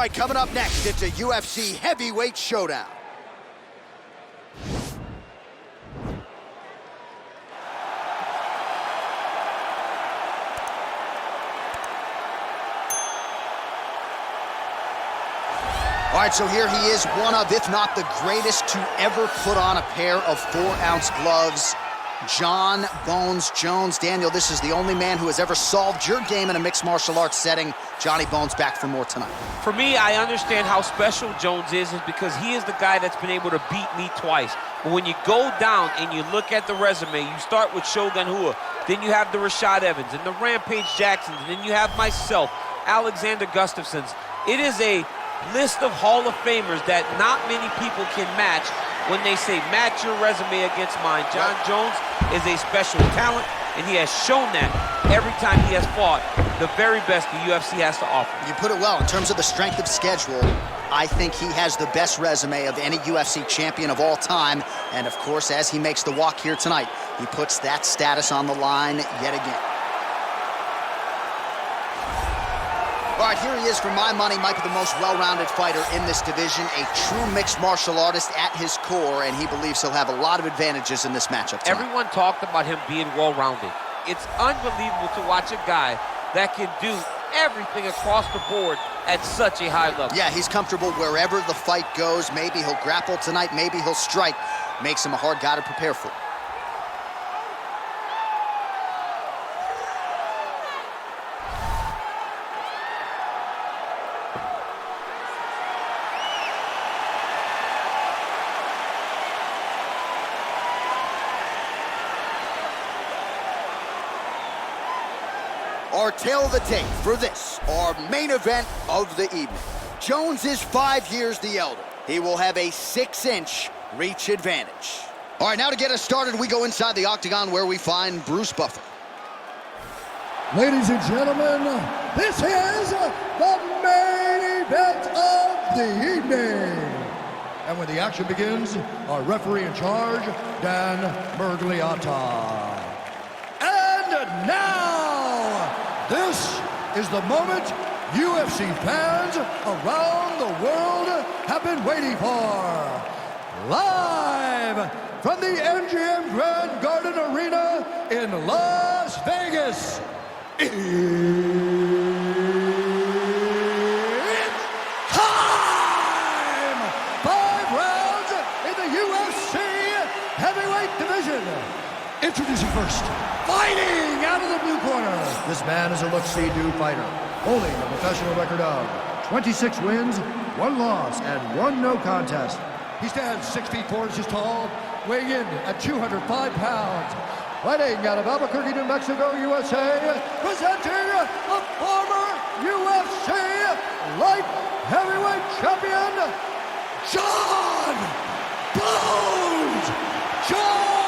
right, coming up next, it's a UFC heavyweight showdown. All right, so here he is, one of, if not the greatest to ever put on a pair of 4-ounce gloves, Jon Bones Jones. Daniel, this is the only man who has ever solved your game in a mixed martial arts setting. Johnny Bones back for more tonight. For me, I understand how special Jones is because he is the guy that's been able to beat me twice. But when you go down and you look at the resume, you start with Shogun Rua, then you have the Rashad Evans and the Rampage Jacksons, and then you have myself, Alexander Gustafsson's. It is a list of Hall of Famers that not many people can match when they say match your resume against mine. Jon Jones is a special talent, and he has shown that every time he has fought the very best the UFC has to offer. You put it well. In terms of the strength of schedule, I think he has the best resume of any UFC champion of all time. And of course, as he makes the walk here tonight, he puts that status on the line yet again. All right, here he is, for my money, might be the most well-rounded fighter in this division, a true mixed martial artist at his core, and he believes he'll have a lot of advantages in this matchup tonight. Everyone talked about him being well-rounded. It's unbelievable to watch a guy that can do everything across the board at such a high level. Yeah, he's comfortable wherever the fight goes. Maybe he'll grapple tonight, maybe he'll strike. Makes him a hard guy to prepare for. Our tail of the tape for this, our main event of the evening. Jones is 5 years the elder. He will have a 6-inch reach advantage. All right, now to get us started, we go inside the octagon where we find Bruce Buffer. Ladies and gentlemen, this is the main event of the evening. And when the action begins, our referee in charge, Dan Mergliata. And now, this is the moment UFC fans around the world have been waiting for. Live from the MGM Grand Garden Arena in Las Vegas, it's time! 5 rounds in the UFC heavyweight division. Introducing first, fighting out of the blue corner. This man is a look-see-do fighter, holding a professional record of 26 wins, 1 loss, and 1 no contest. He stands 6 feet 4 inches tall, weighing in at 205 pounds. Fighting out of Albuquerque, New Mexico, USA, presenting the former UFC light heavyweight champion, Jon Bones Jones!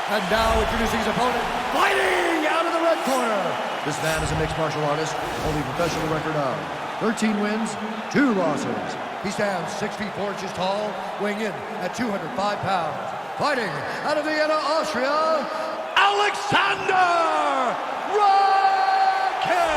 And now introducing his opponent, fighting out of the red corner. This man is a mixed martial artist, holding a professional record of 13 wins, 2 losses. He stands 6 feet 4 inches tall, weighing in at 205 pounds. Fighting out of Vienna, Austria, Aleksander Rakic!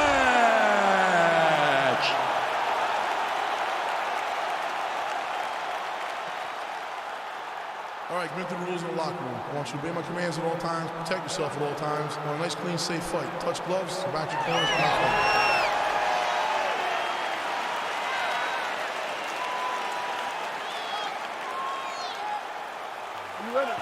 All right, commit the rules in the locker room. I want you to obey my commands at all times, protect yourself at all times. I want a nice, clean, safe fight. Touch gloves, back your corners, not fight. You ready?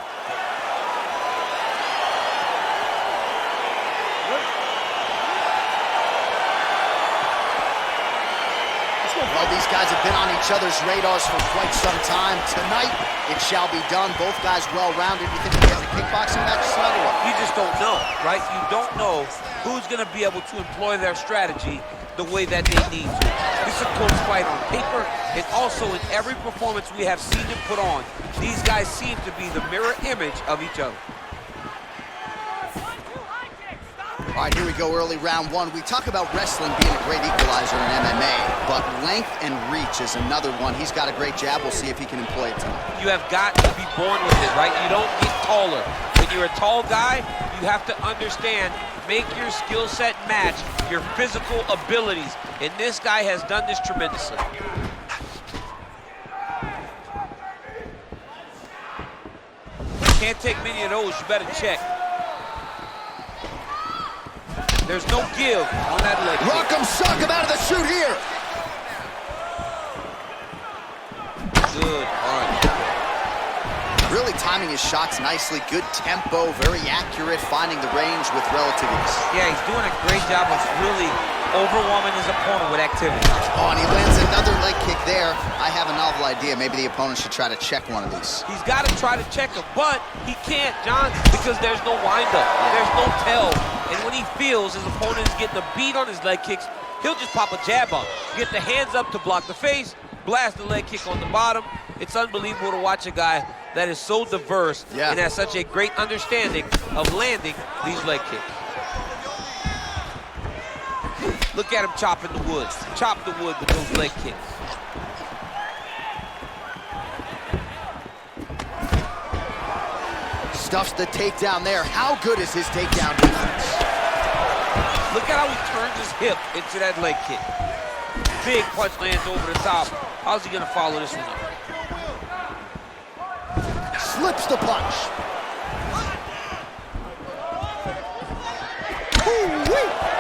Well, these guys have been on each other's radars for quite some time. Tonight, it shall be done. Both guys well-rounded. You think he has a kickboxing match tonight or what? You just don't know, right? You don't know who's going to be able to employ their strategy the way that they need to. This is a close fight on paper, and also in every performance we have seen them put on, these guys seem to be the mirror image of each other. All right, here we go, early round 1. We talk about wrestling being a great equalizer in MMA, but length and reach is another one. He's got a great jab. We'll see if he can employ it tonight. You have got to be born with it, right? You don't get taller. When when you're a tall guy, you have to understand, make your skill set match your physical abilities. And this guy has done this tremendously. Can't take many of those, you better check. There's no give on that leg kick. Rock'em sock'em out of the chute here. Good, all right. Really timing his shots nicely. Good tempo, very accurate, finding the range with relative ease. Yeah, he's doing a great job of really overwhelming his opponent with activity. Oh, and he lands another leg kick there. I have a novel idea. Maybe the opponent should try to check one of these. He's got to try to check him, but he can't, John, because there's no windup. There's no tell. And when he feels his opponent is getting a beat on his leg kicks, he'll just pop a jab on him. Get the hands up to block the face, blast the leg kick on the bottom. It's unbelievable to watch a guy that is so diverse and has such a great understanding of landing these leg kicks. Look at him chopping the wood. Chop the wood with those leg kicks. Stuffs the takedown there. How good is his takedown defense? Look at how he turns his hip into that leg kick. Big punch lands over the top. How's he gonna follow this one up? Slips the punch.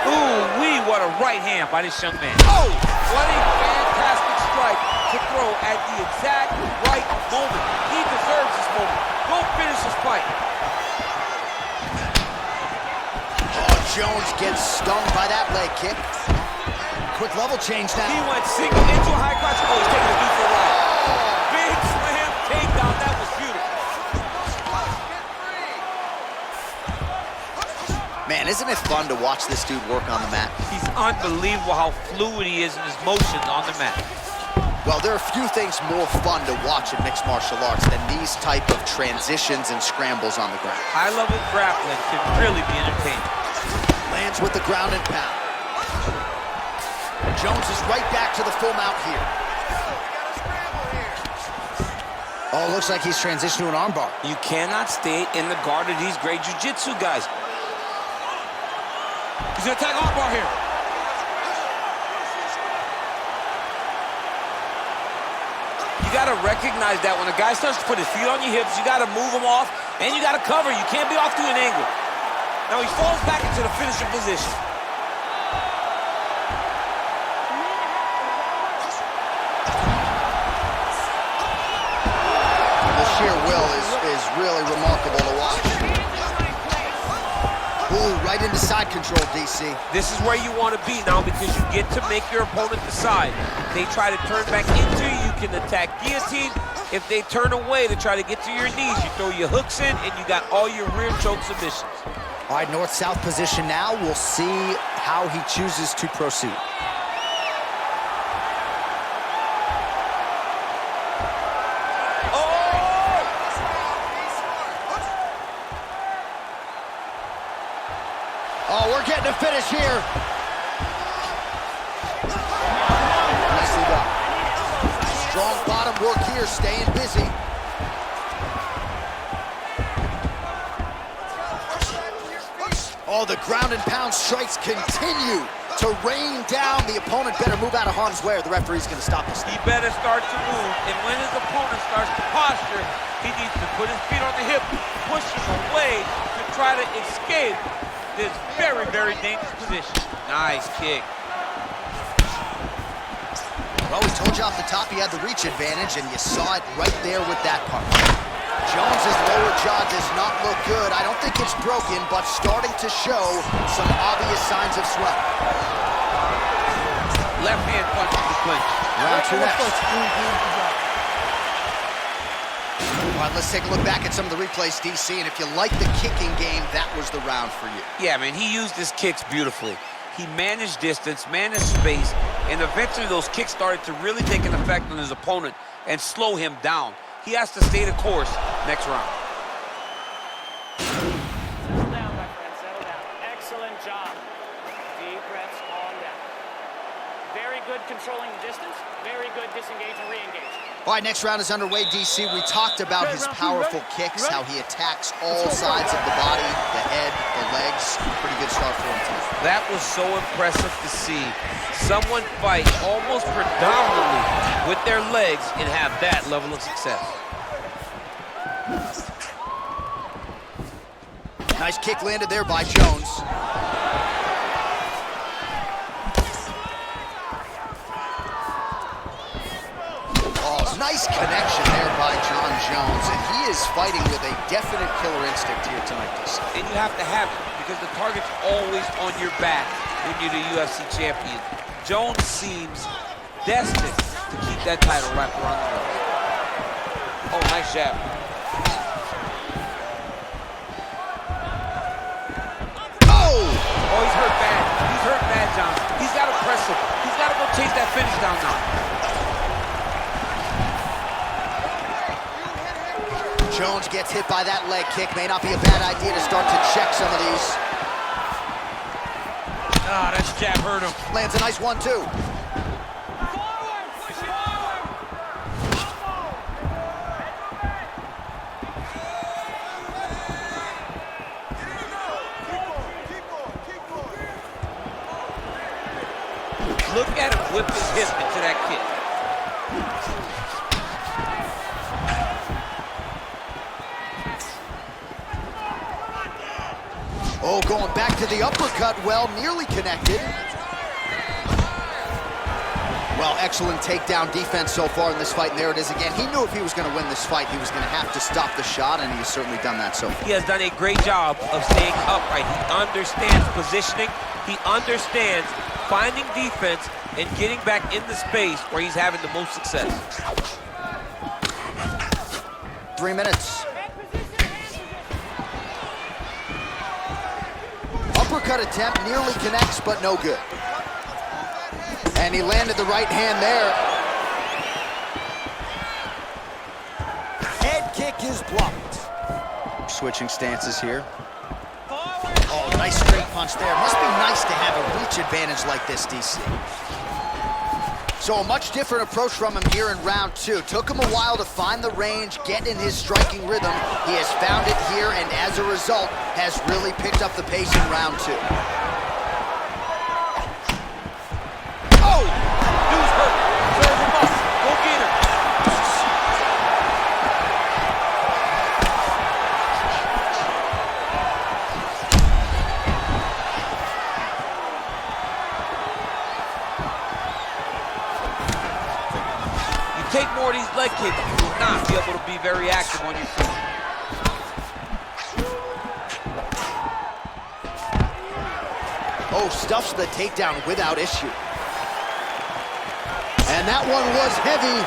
Ooh-wee, what a right hand by this young man. Oh, what a fantastic strike to throw at the exact right moment. He deserves this moment. Go finish this fight. Oh, Jones gets stung by that leg kick. Quick level change now. He went single into a high crotch. Oh, he's taking a knee for a ride. Big slam takedown. That was beautiful. Man, isn't it fun to watch this dude work on the mat? He's unbelievable how fluid he is in his motions on the mat. Well, there are few things more fun to watch in mixed martial arts than these type of transitions and scrambles on the ground. High-level grappling can really be entertaining. Lands with the ground and pound. Jones is right back to the full mount here. Oh, looks like he's transitioned to an armbar. You cannot stay in the guard of these great jiu-jitsu guys. He's gonna attack armbar here. You gotta recognize that when a guy starts to put his feet on your hips, you gotta move him off, and you gotta cover. You can't be off to an angle. Now he falls back into the finishing position. The sheer will is really remarkable to watch. Ooh, right into side control, DC. This is where you want to be now because you get to make your opponent decide. They try to turn back into you, can attack guillotine. If they turn away to try to get to your knees, you throw your hooks in and you got all your rear choke submissions. All right, north-south position now. We'll see how he chooses to proceed. Oh, we're getting a finish here. Nicely done. Strong bottom work here, staying busy. Oh, the ground and pound strikes continue to rain down. The opponent better move out of harm's way or the referee's going to stop this. He better start to move, and when his opponent starts to posture, he needs to put his feet on the hip, push him away to try to escape this very, very dangerous position. Nice kick. Well, we told you off the top he had the reach advantage, and you saw it right there with that punch. Jones's lower jaw does not look good. I don't think it's broken, but starting to show some obvious signs of swelling. Left hand punch to the clinch. Round two next. All right, let's take a look back at some of the replays, DC, and if you like the kicking game, that was the round for you. Yeah, man, he used his kicks beautifully. He managed distance, managed space, and eventually those kicks started to really take an effect on his opponent and slow him down. He has to stay the course next round. Settle down, my friend, settle down. Excellent job. Deep breaths, calm down. Very good controlling the distance. Very good disengage and re-engage. All right, next round is underway, DC. We talked about his powerful kicks, how he attacks all sides of the body, the head, the legs. Pretty good start for him, too. That was so impressive to see. Someone fight almost predominantly with their legs and have that level of success. Nice kick landed there by Jones. Nice connection there by John Jones, and he is fighting with a definite killer instinct here tonight, DC. And you have to have it, because the target's always on your back when you're the UFC champion. Jones seems destined to keep that title wrapped around the waist. Oh, nice jab. Oh! Oh, he's hurt bad. He's hurt bad, John. He's got to press him. He's got to go chase that finish down now. Jones gets hit by that leg kick. May not be a bad idea to start to check some of these. Ah, that jab hurt him. Lands a nice one, too. Look at him whip his hip into that kick. Oh, going back to the uppercut, well, nearly connected. Well, excellent takedown defense so far in this fight, and there it is again. He knew if he was going to win this fight, he was going to have to stop the shot, and he has certainly done that so far. He has done a great job of staying upright. He understands positioning. He understands finding defense and getting back in the space where he's having the most success. 3 minutes. Uppercut attempt nearly connects, but no good. And he landed the right hand there. Head kick is blocked. Switching stances here. Oh, nice straight punch there. Must be nice to have a reach advantage like this, DC. So a much different approach from him here in round 2. Took him a while to find the range, get in his striking rhythm. He has found it here, and as a result, has really picked up the pace in round 2. Oh! Dude's hurt. Serve him up. Go get him. Take more of these leg kicks, you will not be able to be very active on your feet. Oh, stuffs the takedown without issue. And that one was heavy.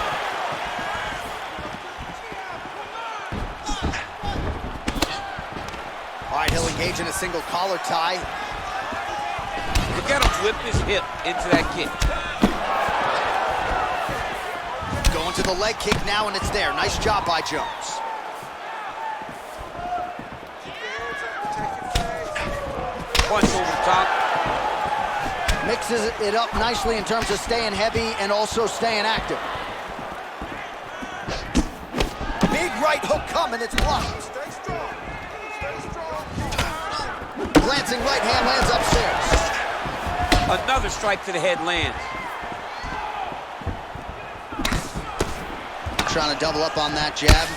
All right, he'll engage in a single collar tie. Look at him whip his hip into that kick. Going to the leg kick now, and it's there. Nice job by Jones. Punch over the top. Mixes it up nicely in terms of staying heavy and also staying active. Big right hook coming, it's blocked. Stay strong. Stay strong. Glancing right hand lands upstairs. Another strike to the head lands. Trying to double up on that jab.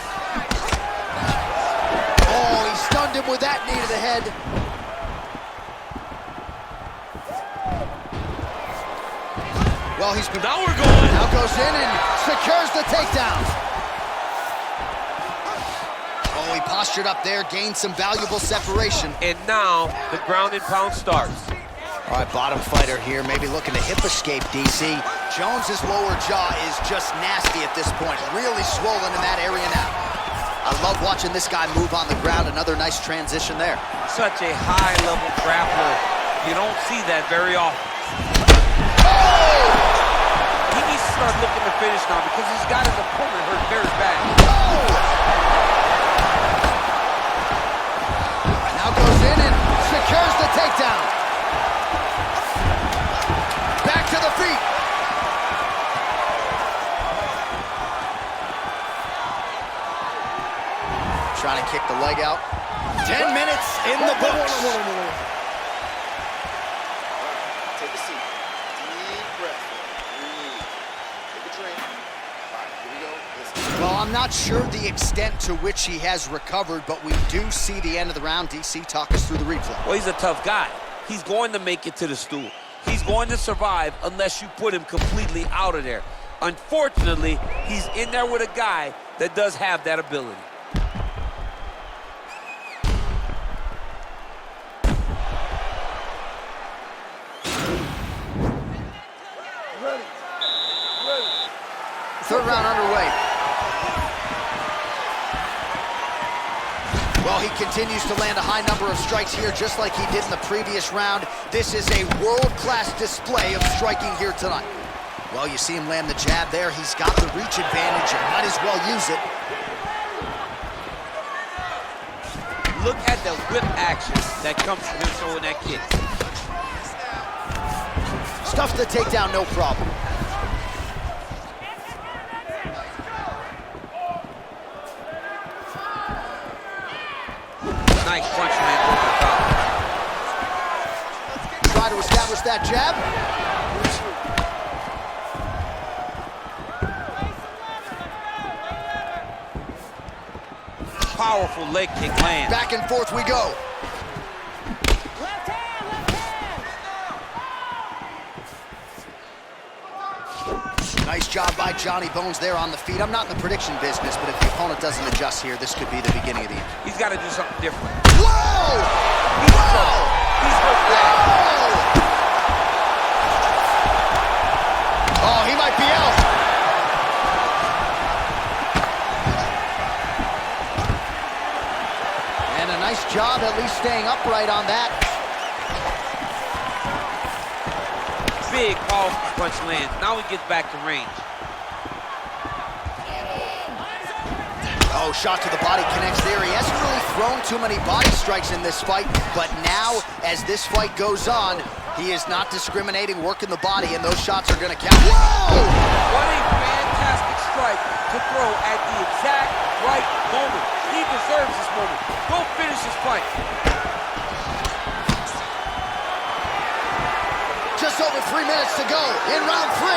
Oh, he stunned him with that knee to the head. Well, he's been... Now we're going. Now goes in and secures the takedown. Oh, he postured up there, gained some valuable separation. And now the ground and pound starts. All right, bottom fighter here, maybe looking to hip escape, DC. Jones's lower jaw is just nasty at this point, really swollen in that area now. I love watching this guy move on the ground. Another nice transition there. Such a high-level grappler. You don't see that very often. Oh! He needs to start looking to finish now because he's got his opponent hurt very bad. Oh! Now goes in and secures the takedown. Back to the feet. trying to kick the leg out. 10 minutes in the books. Take a seat. Deep breath. Breathe. Take a drink. All right, here we go. Listen. Well, I'm not sure the extent to which he has recovered, but we do see the end of the round. DC, talk us through the replay. Well, he's a tough guy. He's going to make it to the stool. He's going to survive unless you put him completely out of there. Unfortunately, he's in there with a guy that does have that ability. Third round underway. Well, he continues to land a high number of strikes here, just like he did in the previous round. This is a world-class display of striking here tonight. Well, you see him land the jab there. He's got the reach advantage and might as well use it. Look at the whip action that comes from him throwing that kick. Stuffs the takedown, no problem. Nice punch land over the top. Try to establish that jab. Powerful leg kick lands. Back and forth we go. Left hand, left hand. Nice job by Johnny Bones there on the feet. I'm not in the prediction business, but if the opponent doesn't adjust here, this could be the beginning of the end. He's got to do something different. Whoa! He's hooked. He's hooked back. Oh, he might be out. And a nice job at least staying upright on that. Big, powerful punch lands. Now he gets back to range. Oh, shot to the body connects there. He hasn't really thrown too many body strikes in this fight, but now, as this fight goes on, he is not discriminating, working the body, and those shots are going to count. Whoa! What a fantastic strike to throw at the exact right moment. He deserves this moment. Go finish his fight. Just over 3 minutes to go in round 3.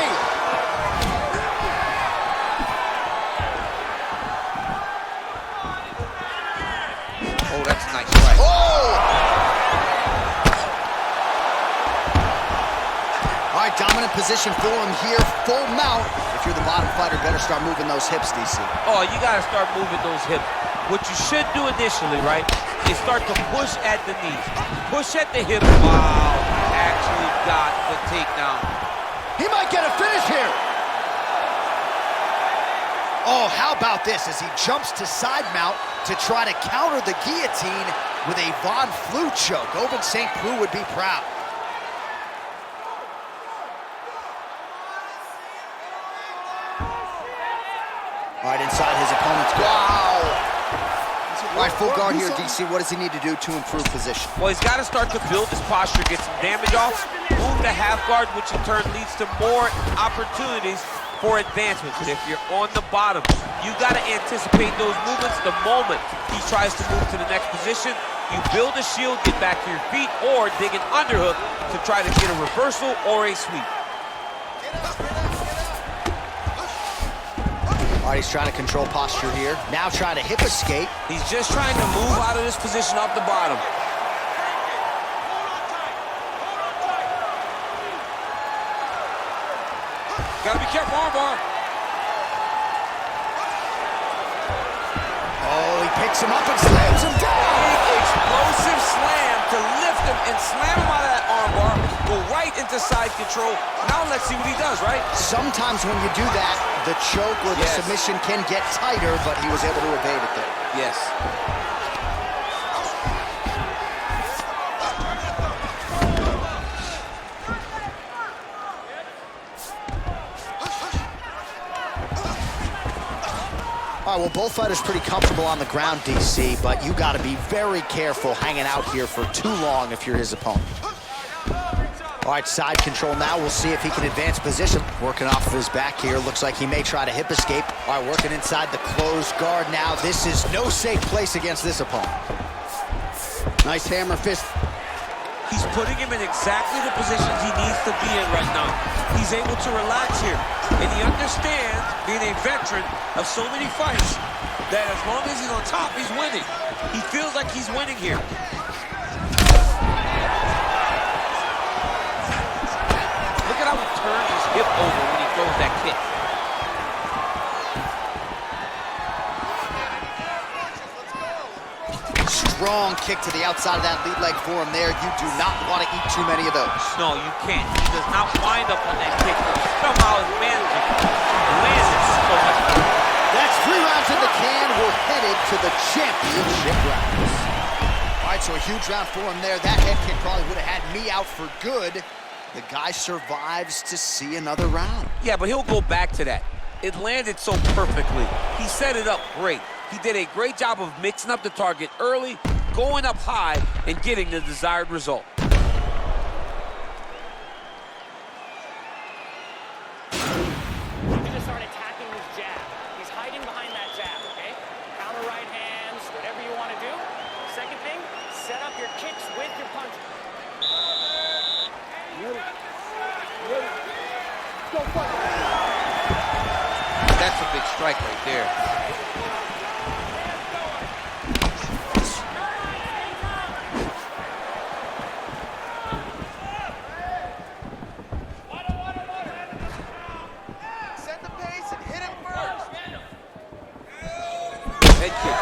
Oh, that's a nice strike. Oh! All right, dominant position for him here, full mount. If you're the bottom fighter, better start moving those hips, DC. Oh, you got to start moving those hips. What you should do initially, right, is start to push at the knees. Push at the hips. Wow, actually got the takedown. He might get a finish here. Oh, how about this as he jumps to side mount to try to counter the guillotine with a Von Flue choke. Ovince St. Preux would be proud. Right inside his opponent's guard. Wow! All right, full guard here, DC. What does he need to do to improve position? Well, he's got to start to build his posture, get some damage off, move to half guard, which in turn leads to more opportunities for advancement. But if you're on the bottom, you got to anticipate those movements the moment he tries to move to the next position. You build a shield, get back to your feet, or dig an underhook to try to get a reversal or a sweep. All right, he's trying to control posture here. Now trying to hip escape. He's just trying to move out of this position off the bottom. Gotta be careful, armbar. Oh, he picks him up and slams him down. Big explosive slam to lift him and slam him out of that armbar. Go right into side control. Now let's see what he does, right? Sometimes when you do that, the choke or the submission can get tighter, but he was able to evade it there. Yes. All right, well, both fighters pretty comfortable on the ground, DC, but you got to be very careful hanging out here for too long if you're his opponent. All right, side control now. We'll see if he can advance position. Working off of his back here. Looks like he may try to hip escape. All right, working inside the closed guard now. This is no safe place against this opponent. Nice hammer fist. He's putting him in exactly the positions he needs to be in right now. He's able to relax here. And he understands, being a veteran of so many fights, that as long as he's on top, he's winning. He feels like he's winning here. Look at how he turns his hip over when he throws that kick. Strong kick to the outside of that lead leg for him there. You do not want to eat too many of those. No, you can't. He does not wind up on that kick. Somehow is managing. Lands it so much better. That's 3 rounds in the can. We're headed to the championship rounds. All right, so a huge round for him there. That head kick probably would have had me out for good. The guy survives to see another round. Yeah, but he'll go back to that. It landed so perfectly. He set it up great. He did a great job of mixing up the target early, going up high, and getting the desired result. You can just start attacking his jab. He's hiding behind that jab, okay? Counter right hands, whatever you want to do. Second thing, set up your kicks with your punches. That's a big strike right there. Set the pace and hit him first. Head kick.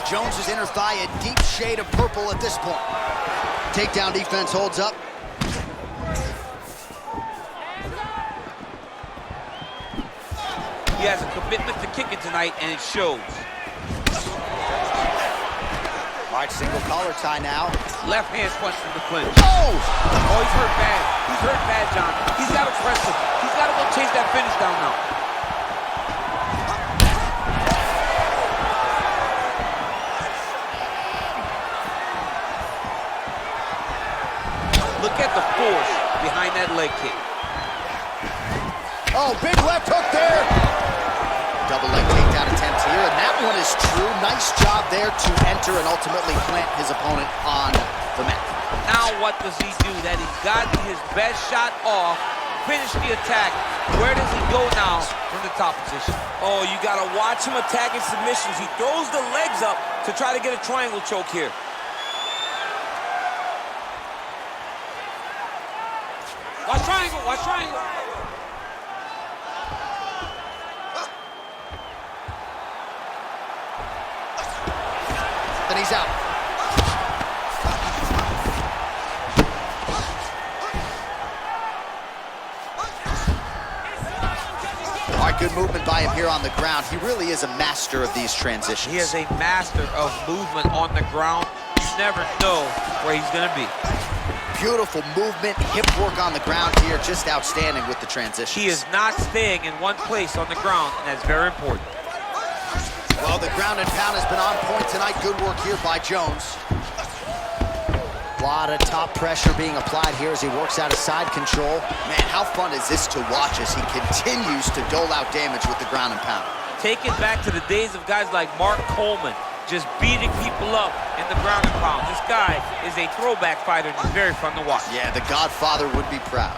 Jones's inner thigh a deep shade of purple at this point. Takedown defense holds up. He has a commitment to kicking tonight, and it shows. All right, single collar tie now. Left hand punch from the clinch. Oh! Oh, he's hurt bad. He's hurt bad, John. He's got to press him. He's got to go chase that finish down now. Look at the force behind that leg kick. Oh, big left hook there. Double leg takedown attempt here, and that one is true. Nice job there to enter and ultimately plant his opponent on the mat. Now what does he do? That he's gotten his best shot off, finish the attack. Where does he go now from the top position? Oh, you got to watch him attacking submissions. He throws the legs up to try to get a triangle choke here. Watch triangle, watch triangle. Then he's out. All right, good movement by him here on the ground. He really is a master of these transitions. He is a master of movement on the ground. You never know where he's going to be. Beautiful movement, hip work on the ground here, just outstanding with the transitions. He is not staying in one place on the ground, and that's very important. Well, the ground and pound has been on point tonight. Good work here by Jones. A lot of top pressure being applied here as he works out of side control. Man, how fun is this to watch as he continues to dole out damage with the ground and pound. Take it back to the days of guys like Mark Coleman, just beating people up in the ground and pound. This guy is a throwback fighter, and he's very fun to watch. Yeah, the Godfather would be proud.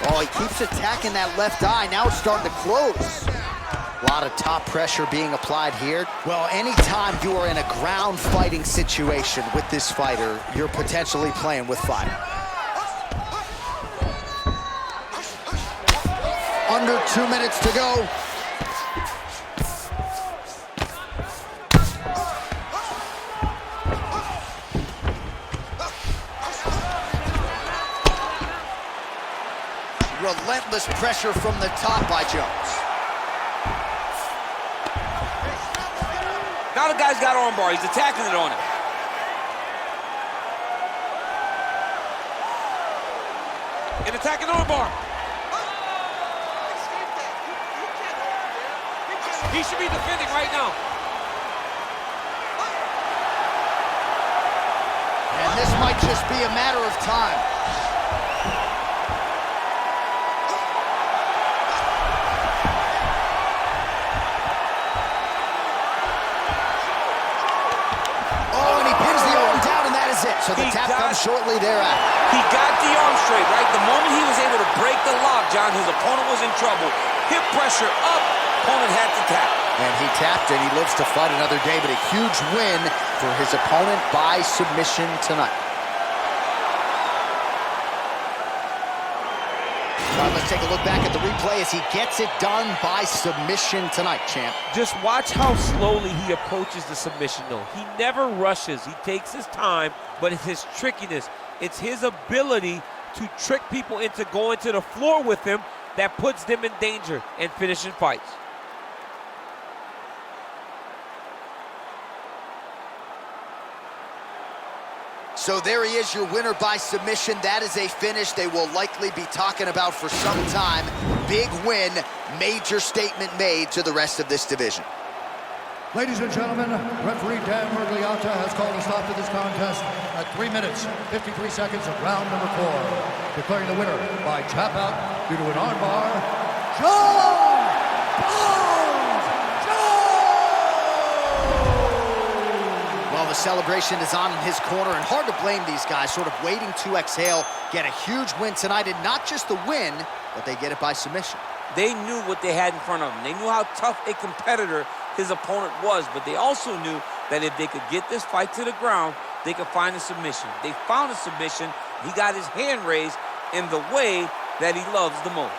Oh, he keeps attacking that left eye. Now it's starting to close. A lot of top pressure being applied here. Well, anytime you are in a ground fighting situation with this fighter, you're potentially playing with fire. Under 2 minutes to go. Relentless pressure from the top by Jones. Now the guy's got armbar. He's attacking it on him. An attacking armbar. He should be defending right now. And this might just be a matter of time. Oh, and he pins the arm down, and that is it. So the tap comes shortly thereafter. He got the arm straight, right? The moment he was able to break the lock, John, his opponent was in trouble. Hip pressure up, opponent had to tap. And he tapped, and he lives to fight another day, but a huge win for his opponent by submission tonight. All right, let's take a look back at the replay as he gets it done by submission tonight, champ. Just watch how slowly he approaches the submission, though. He never rushes. He takes his time, but it's his trickiness. It's his ability to trick people into going to the floor with him that puts them in danger and finishing fights. So there he is, your winner by submission. That is a finish they will likely be talking about for some time. Big win, major statement made to the rest of this division. Ladies and gentlemen, referee Dan Mergliata has called a stop to this contest at 3 minutes, 53 seconds of round number 4. Declaring the winner by tap out due to an armbar, John Bones Jones! Well, the celebration is on in his corner, and hard to blame these guys, sort of waiting to exhale, get a huge win tonight, and not just the win, but they get it by submission. They knew what they had in front of them. They knew how tough a competitor his opponent was, but they also knew that if they could get this fight to the ground, they could find a submission. They found a submission. He got his hand raised in the way that he loves the most.